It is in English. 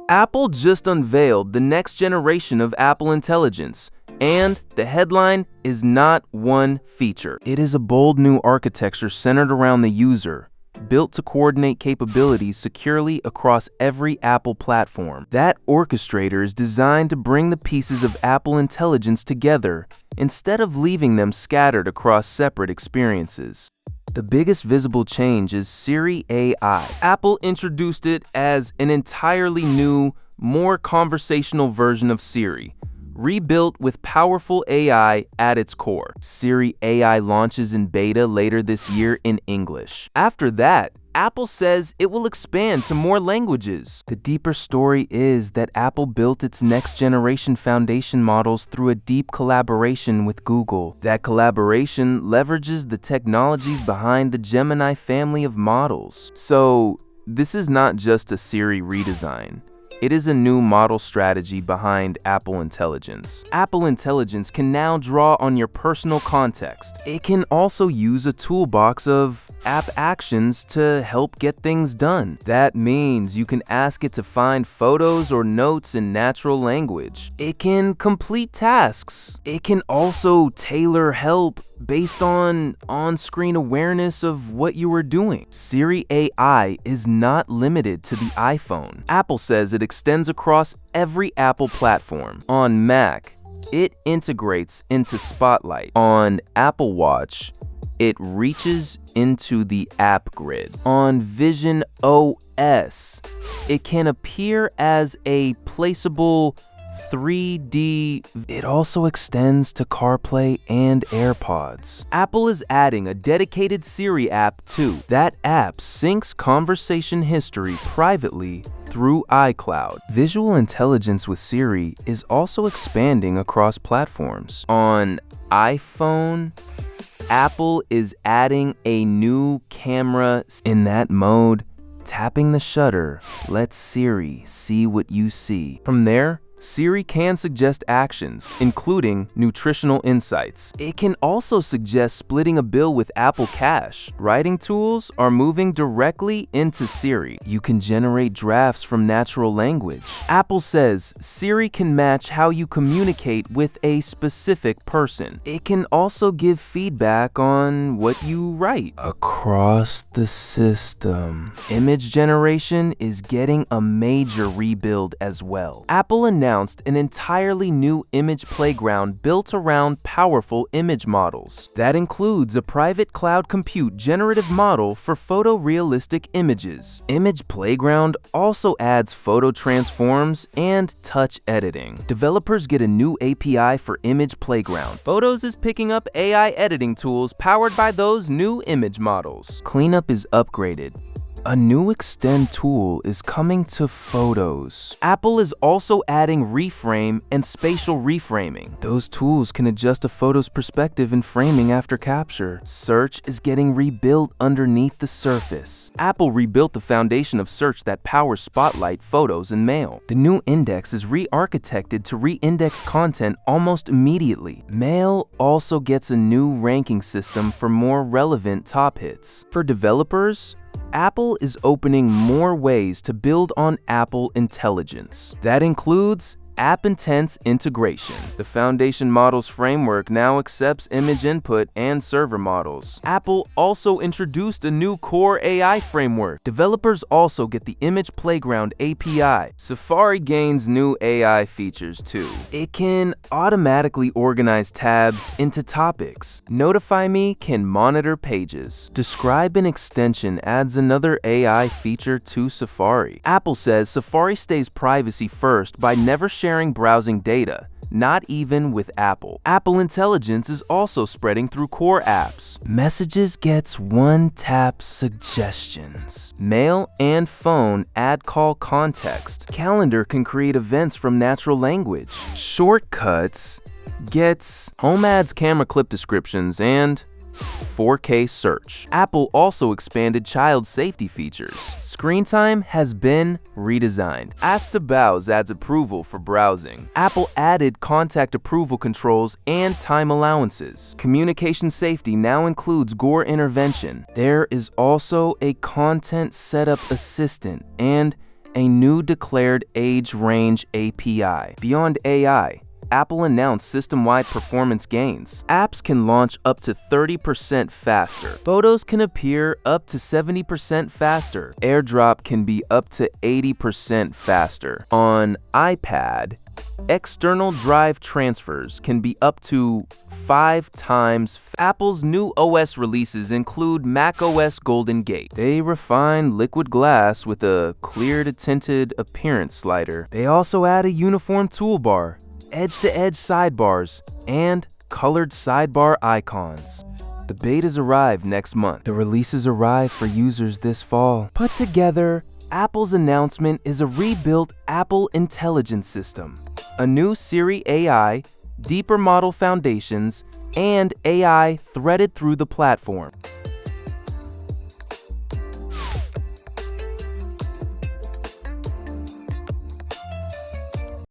Apple just unveiled the next generation of Apple Intelligence, and the headline is not one feature. It is a bold new architecture centered around the user, built to coordinate capabilities securely across every Apple platform. That orchestrator is designed to bring the pieces of Apple Intelligence together instead of leaving them scattered across separate experiences. The biggest visible change is Siri AI. Apple introduced it as an entirely new, more conversational version of Siri, rebuilt with powerful AI at its core. Siri AI launches in beta later this year in English. After that, Apple says it will expand to more languages. The deeper story is that Apple built its next-generation foundation models through a deep collaboration with Google. That collaboration leverages the technologies behind the Gemini family of models. So, this is not just a Siri redesign. It is a new model strategy behind Apple Intelligence. Apple Intelligence can now draw on your personal context. It can also use a toolbox of app actions to help get things done. That means you can ask it to find photos or notes in natural language. It can complete tasks. It can also tailor help based on on-screen awareness of what you are doing. Siri AI is not limited to the iPhone. Apple says it extends across every Apple platform. On Mac, it integrates into Spotlight. On Apple Watch, it reaches into the app grid. On Vision OS, it can appear as a placeable 3D. It also extends to CarPlay and AirPods. Apple is adding a dedicated Siri app too. That app syncs conversation history privately through iCloud. Visual intelligence with Siri is also expanding across platforms. On iPhone, Apple is adding a new camera. In that mode, tapping the shutter lets Siri see what you see. From there, Siri can suggest actions, including nutritional insights. It can also suggest splitting a bill with Apple Cash. Writing tools are moving directly into Siri. You can generate drafts from natural language. Apple says Siri can match how you communicate with a specific person. It can also give feedback on what you write. Across the system, image generation is getting a major rebuild as well. Apple announced an entirely new image playground built around powerful image models. That includes a private cloud compute generative model for photorealistic images. Image Playground also adds photo transforms and touch editing. Developers get a new API for Image Playground. Photos is picking up AI editing tools powered by those new image models. Cleanup is upgraded. A new Extend tool is coming to Photos. Apple is also adding reframe and spatial reframing. Those tools can adjust a photo's perspective and framing after capture. Search is getting rebuilt underneath the surface. Apple rebuilt the foundation of search that powers Spotlight, Photos, and Mail. The new index is re-architected to re-index content almost immediately. Mail also gets a new ranking system for more relevant top hits. For developers, Apple is opening more ways to build on Apple Intelligence. That includes App Intents integration. The foundation models framework now accepts image input and server models. Apple also introduced a new core AI framework. Developers also get the Image Playground API. Safari gains new AI features too. It can automatically organize tabs into topics. Notify Me can monitor pages. Describe an extension adds another AI feature to Safari. Apple says Safari stays privacy first by never sharing browsing data, not even with Apple. Apple Intelligence is also spreading through core apps. Messages gets one-tap suggestions. Mail and Phone add call context. Calendar can create events from natural language. Shortcuts gets Home adds camera clip descriptions and 4K search. Apple also expanded child safety features. Screen time has been redesigned. Ask to Browse adds approval for browsing. Apple added contact approval controls and time allowances. Communication safety now includes Gore intervention. There is also a content setup assistant and a new declared age range API. Beyond AI, Apple announced system-wide performance gains. Apps can launch up to 30% faster. Photos can appear up to 70% faster. AirDrop can be up to 80% faster. On iPad, external drive transfers can be up to 5 times. Apple's new OS releases include macOS Golden Gate. They refine liquid glass with a clear to tinted appearance slider. They also add a uniform toolbar, edge-to-edge sidebars, and colored sidebar icons. The betas arrive next month. The releases arrive for users this fall. Put together, Apple's announcement is a rebuilt Apple Intelligence System, a new Siri AI, deeper model foundations, and AI threaded through the platform.